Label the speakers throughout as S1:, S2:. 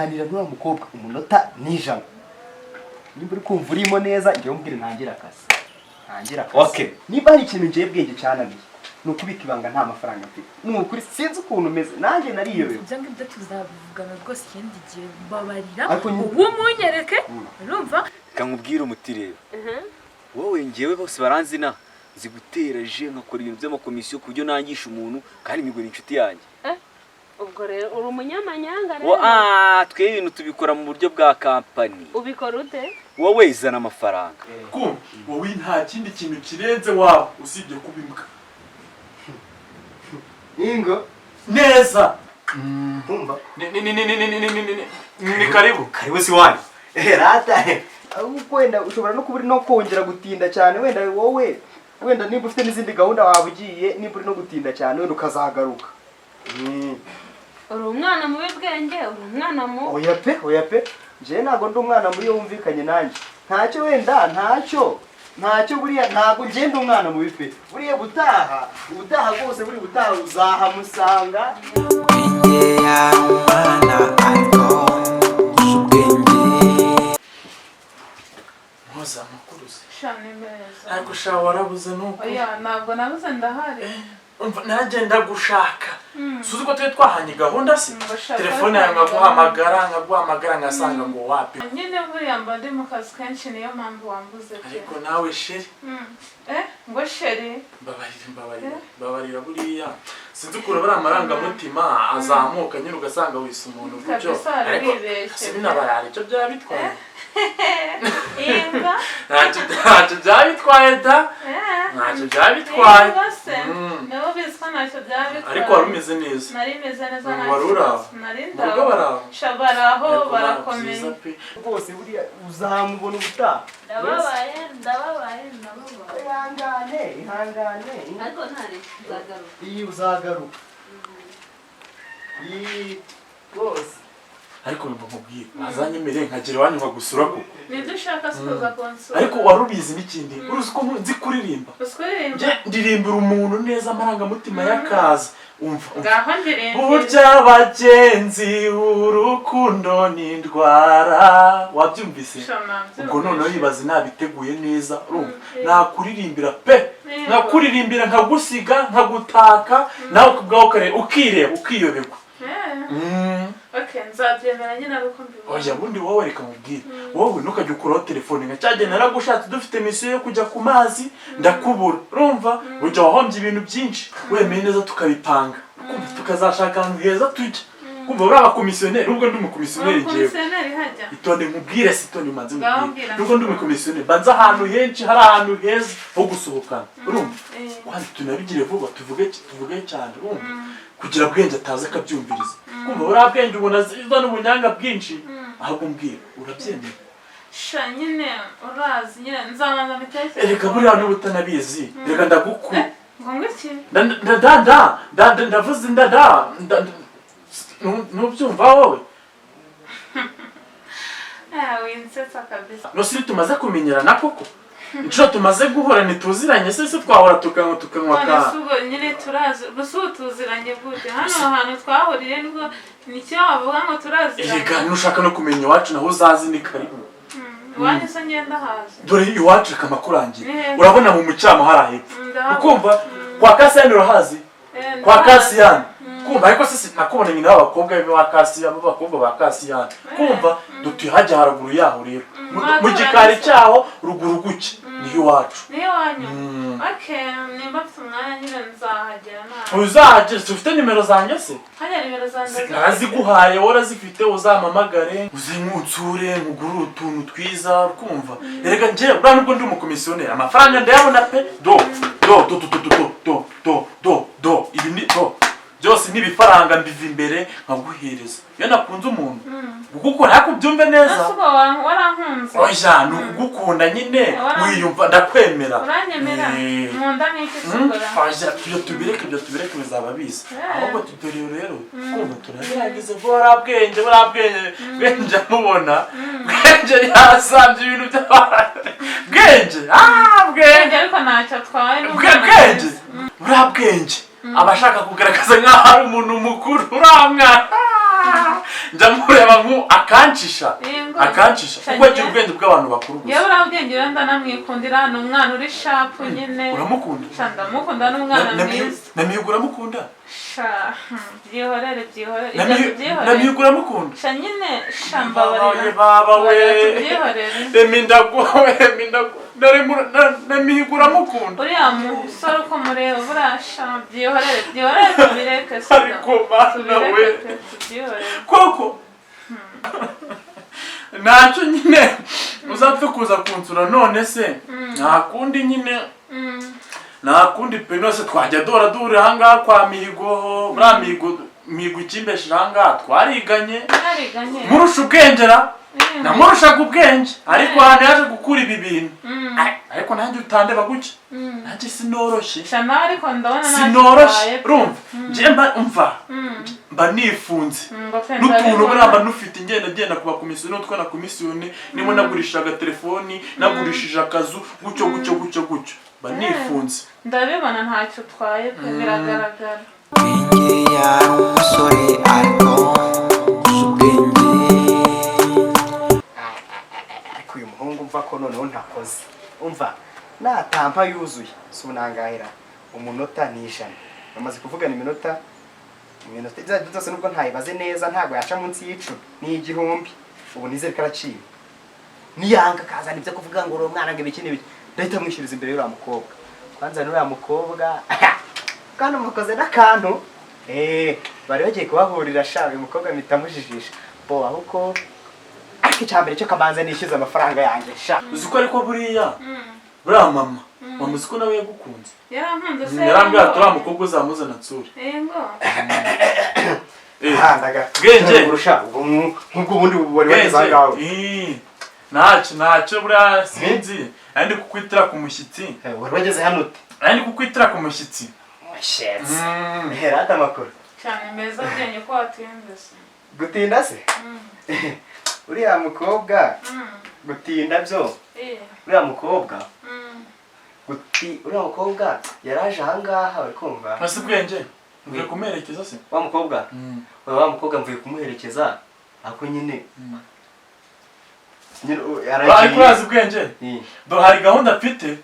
S1: nganira n'uwo mukobwa umunota n'ijana nimba uri kumva urimo neza ngiye umbwire ntangira akazi
S2: okay
S1: niba hari ikintu ngiye bwenge cyanabiye nukubika ibanga nta mafaranga mfite nukuri sinzi ukuntu umeze nanjye nariyobewe
S3: ibyo ngibyo tuzabivugana rwose ikindi gihe babarira ubu munyereke urumva
S2: kankubwira umuti rero wowe ngewe bose baranzina zigutera je nkakora ibintu by'amakomisiyo kubyo nangisha umuntu kandi migura inshuti yanjye
S4: ubwo rero uri umunyamanyanga rero
S2: twe ibintu tubikora mu buryo bwa kampani
S4: ubikora ute
S2: wowe izana amafaranga
S5: wowe nta kindi kintu kirenze wawe usibye kubimbwa
S1: ingo
S5: neza
S1: umva
S5: ni karibu
S1: si wani rata wenda ushobora no kuba uri no kongera gutinda cyane wenda niba ufite n'izindi gahunda waba ugiye niba uri no gutinda cyane wenda ukazagaruka
S4: uri umwana mubi bwenge uri umwana mu
S1: oya pe njye ntabwo ndi umwana muri yo wumvikanye nanjye ntacyo wenda ntacyo buriya ntabwo ngenda umwana mubi pe buriya ubutaha rwose buri gutaha uzahamusanga
S5: mpuzamukuru se
S3: shane meza
S5: ariko sha warabuze nuko
S3: oya ntabwo nabuze ndahari
S5: nanjye ndagushaka suzi ko twe twahanye gahunda se telefone yawe nkaguhamagara ngasanga ngo wapi
S3: nyine buriya mba ndi mu kazi kenshi niyo mpamvu wambuze
S5: ariko nawe sheri
S3: ngo sheri
S5: mbabarira buriya sinzi ukuntu bari amarangamutima azamuka nyine ugasanga wise umuntu gutyo ariko sibinabarara icyo byaba bitwaye ntacyo byaba bitwaye da ntacyo byaba bitwaye ariko wari umeze neza
S3: nari meze neza
S5: wari uraho nubwo baraho
S3: baraho barakomeye
S1: rwose buriya uzamubona ubutaha
S4: ndababaye
S1: ihangane
S4: ariko ntari uzagaruka
S1: iyi uzagaruka iyi rwose
S5: ariko numva mubwire azanyemereye nkagira iwanyu nkagusura ko
S3: nibyo ushaka sikuza konsura
S5: ariko wari ubizi n'ikindi uruzi ko nzi kuririmba ndirimbira umuntu neza amarangamutima y'akaza umva
S3: ngaho ndirimba
S5: burya bagenzi urukundo n'indwara wabyumvise ubwo noneho yibaze nabiteguye neza urumva nakuririmbira pe nakuririmbira nkagusiga nkagutaka nawe ubwawe ukireba ukiyoberwa
S3: okay nzabyemera nyine ariko mbibona
S5: oya bundi wowe reka mubwire wowe ntukajya ukuraho telefone nka cyagenda naragushatse dufite misiyo yo kujya ku mazi ndakubura urumva burya wahombye ibintu byinshi wemeye neza tukabipanga tukazashaka ahantu heza tujya kumva uri abakomisiyoneri nubwo ndi umukomisiyoneri ngewe itonde nkubwire si itonde umanze mubwire nubwo ndi umukomisiyoneri banza ahantu henshi hari ahantu heza ho gusohokana urumva kandi tunabigire vuba tuvuge cyane urumva kugira bwenge ataze akabyumviriza kumva buriya bwenge ubona ziza n'ubunyanga bwinshi ahubwo mbwira urabyemera
S3: sha nyine urazi nyine nzabanza mbitekereze
S5: reka buriya n'ubu utanabizi reka ndaguku
S3: ngombwa iki
S5: ndavuze ntubyumva wowe
S3: winsetsa kabisa
S5: nose tumaze kumenyerana koko inshuro tumaze guhura ntituziranye se twahora tukanywa ka
S3: nyine turazi gusa tuziranye gute hano hantu twahuriye nibwo nicyo wavuga ngo turaziranye
S5: reka nushaka no kumenya iwacu naho uzazi ni karibu
S3: iwanyu se ngenda hazi
S5: dore iwacu reka makurangira urabona mu mucamo hari ahepfo ukumva kwa Kasiyani urahazi kwa Kasiyani kumva ariko se nakubona nyina w'abakobwa be wa Kasiyani b'abakobwa ba Kasiyani kumva dutuye hajya haruguru yaho rero mu gikari cyaho ruguru guke niho iwacu
S3: niho wanyu okay nimba mfite umwanya nyine nzahagera nawe
S5: uzahagera ufite nimero zanjye se
S3: hajya nimero zanjye
S5: naraziguhaye warazifite uzampamagare uzimunsure muguru utuntu twiza kumva erega nje bwa nubwo ndi umukomisiyoneri amafaranga ndayabona pe do ibi ni byose n'ibifaranga mbiva imbere nkaguhereza iyo nakunze umuntu gukukunda ariko byumve neza
S3: warankunze
S5: oya nugukunda nyine wiyumva ndakwemera
S3: uranyemera nkunda nk'iki sugura
S5: ibyo tubireke bizaba biza ahubwo tudore rero kumva turagerageza bora bwenge bwenge mubona bwenge yasambye ibintu by'abantu bwenge
S3: ariko ntacyo atwaye
S5: bwenge bura bwenge abashaka kugaragaza nk'aho ari umuntu mukuru uramwana njya mureba akancisha
S3: Yego.
S5: akancisha kuko agira ubwenge bw'abantu bakuru gusa
S3: yewe urabwenge rero ndanamwikundira ni umwana uri shapu nyine
S5: uramukunda
S3: sha ndamukunda ni umwana mwiza
S5: na Mihigo uramukunda
S3: sha byihorere
S5: na Mihigo uramukunda
S3: sha nyine sha mbabarira
S5: baba we
S3: byihorere
S5: na Mihigo uramukunda
S3: uriya musore uko mureba buriya sha byihorere tubireke
S5: ariko mana we
S3: tubyihorere
S5: koko ntacyo nyine uzapfe kuza kunsura none se nta kundi nyine nta kundi pe nose twajya duhura ahangaha kwa Mihigo buriya Mihigo ikimbesheje ahangaha twariganye murusha ubwengera namurushaga ubwenge ariko ahantu yaje gukura ibi bintu ariko nanjye utandeba gutya nanjye sinoroshye sinoroshye urumva njye mba nifunze n'utuntu buriya mba nufite ngenda ku bakomisiyo n'utwo na komisiyoni nimo nagurisha agatelefoni nagurishije akazu gutyo mba nifunze
S3: ndabibona ntacyo utwaye pe biragaragara
S6: Benge yari umusore ariko ubwenge
S1: ariko uyu muhungu umva ko noneho ntakoze umva natampa yuzuye si unangahira umunota ni 100 bamaze kuvugana iminota ibyo byose nubwo ntayibaze neza ntabwo yaca munsi y'icumi ni 1000 ubu nizere ko araciye niyanga kazana ibyo kuvuga ngo uri umwana ngo ibiki n'ibiki ndahita mwishyuriza imbere y'uriya mukobwa kwanza n'uriya mukobwa kandi umukoze n'akantu bari bagiye kubahurira sha uyu mukobwa mpita mujijisha bo ahubwo ariko icyambere cyo kabanza nishyuza amafaranga yanjye sha
S5: uzi ko ariko buriya mama uzi ko nawe yagukunze
S3: yarankunze se
S5: yarambwira turiya mukobwa uzamuzana nsure
S3: yego
S1: ndaga
S5: bwenge
S1: urusha nk'ubwo ubundi bari bageze aho ngaho
S5: ntacyo buriya sinzi ari kukwitira ku mushyitsi
S1: wari bageze hano ute
S5: ari kukwitira ku mushyitsi
S1: shetsi herata amakuru
S3: cyane meza byenye ko watinze se
S1: gutinda se uriya mukobwa gutinda byo uriya mukobwa uriya mukobwa yaraje ahangaha bari kumva
S5: ntasi bwenge mvuye kumuherekeza se
S1: wa mukobwa mvuye kumuherekeza ako nyine
S5: ariko urazi bwenge hari gahunda mfite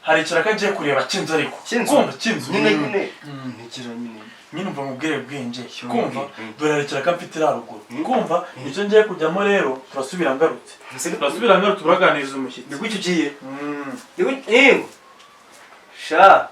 S5: hari ikiraka ngiye kureba cy'inzu ariko kumva cy'inzu
S1: nyine
S5: mva mubwire bwenge kumva dore hari ikiraka mfite raruguru kumva icyo ngiye kujyamo rero turasubira ngarutse turaganiriza umushyitsi
S1: nigucyo ugiye sha